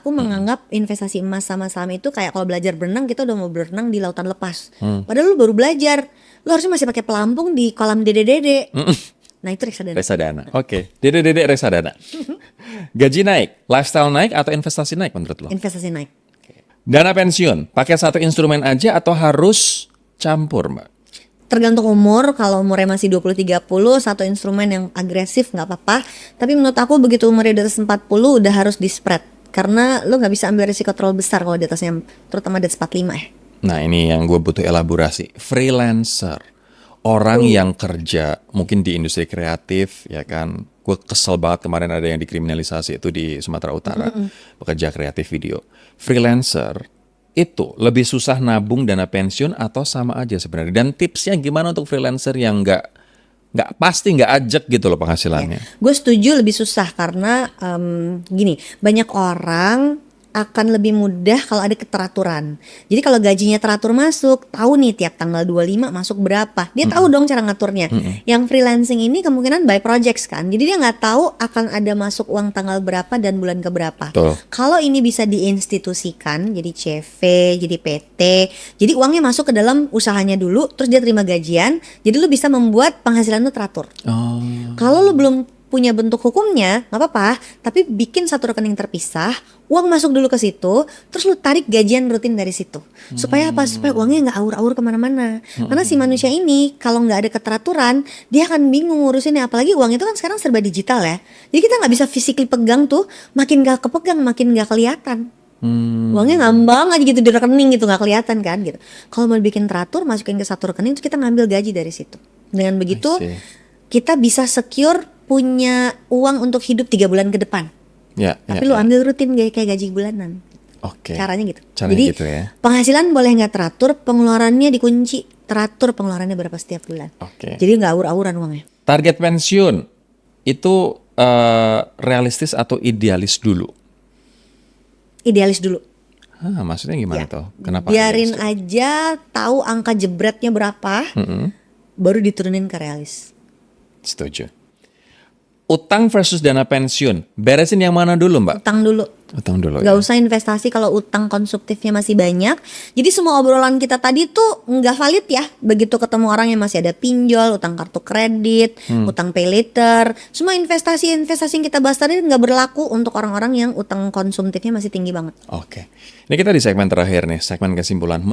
Aku menganggap investasi emas sama saham itu kayak kalau belajar berenang, kita udah mau berenang di lautan lepas. Padahal lu baru belajar, lu harusnya masih pakai pelampung di kolam dede-dede. Nah itu reksadana. Reksadana. Oke. Dede reksadana. Gaji naik, lifestyle naik atau investasi naik menurut lo? Investasi naik. Dana pensiun, pakai satu instrumen aja atau harus campur, Mbak? Tergantung umur, kalau umurnya masih 20-30, satu instrumen yang agresif nggak apa-apa. Tapi menurut aku begitu umurnya di atas 40 udah harus di spread. Karena lu nggak bisa ambil risiko terlalu besar kalau di atasnya, terutama di atas 45 ya. Nah ini yang gue butuh elaborasi. Freelancer, orang yang kerja mungkin di industri kreatif, ya kan. Gue kesel banget kemarin ada yang dikriminalisasi itu di Sumatera Utara, pekerja kreatif video. Freelancer itu lebih susah nabung dana pensiun atau sama aja sebenarnya? Dan tipsnya gimana untuk freelancer yang nggak pasti nggak ajak gitu loh penghasilannya? Gue setuju lebih susah karena gini, banyak orang akan lebih mudah kalau ada keteraturan. Jadi kalau gajinya teratur masuk, tahu nih tiap tanggal 25 masuk berapa. Dia tahu dong cara ngaturnya. Yang freelancing ini kemungkinan by projects kan. Jadi dia nggak tahu akan ada masuk uang tanggal berapa dan bulan keberapa. Betul. Kalau ini bisa diinstitusikan, jadi CV, jadi PT, jadi uangnya masuk ke dalam usahanya dulu, terus dia terima gajian. Jadi lu bisa membuat penghasilan lu teratur. Oh. Kalau lu belum punya bentuk hukumnya, nggak apa-apa, tapi bikin satu rekening terpisah, uang masuk dulu ke situ, terus lu tarik gajian rutin dari situ. Supaya apa? Supaya uangnya nggak aur-aur kemana-mana. Karena si manusia ini kalau nggak ada keteraturan, dia akan bingung ngurusinnya. Apalagi uang itu kan sekarang serba digital ya. Jadi kita nggak bisa physically pegang tuh, makin nggak kepegang, makin nggak kelihatan. Uangnya ngambang aja gitu di rekening gitu, nggak kelihatan kan gitu. Kalau mau bikin teratur, masukin ke satu rekening, terus kita ngambil gaji dari situ. Dengan begitu I see. kita bisa secure punya uang untuk hidup 3 bulan ke depan. Ya, Tapi lu ambil rutin kayak gaji bulanan. Oke. Caranya gitu. Caranya Jadi gitu ya. penghasilan boleh nggak teratur, pengeluarannya dikunci. Teratur pengeluarannya berapa setiap bulan. Oke. Jadi nggak aur-auran uangnya. Target pensiun itu realistis atau idealis dulu? Idealis dulu. Maksudnya gimana tuh? Kenapa? Biarin idealis? aja tahu angka jebretnya berapa, baru diturunin ke realis. Setuju. Utang versus dana pensiun, beresin yang mana dulu, Mbak? Utang dulu. Utang dulu. Gak usah investasi kalau utang konsumtifnya masih banyak. Jadi semua obrolan kita tadi tuh nggak valid ya. Begitu ketemu orang yang masih ada pinjol, utang kartu kredit, utang pay later, semua investasi yang kita bahas tadi nggak berlaku untuk orang-orang yang utang konsumtifnya masih tinggi banget. Oke. Ini kita di segmen terakhir nih, segmen kesimpulan.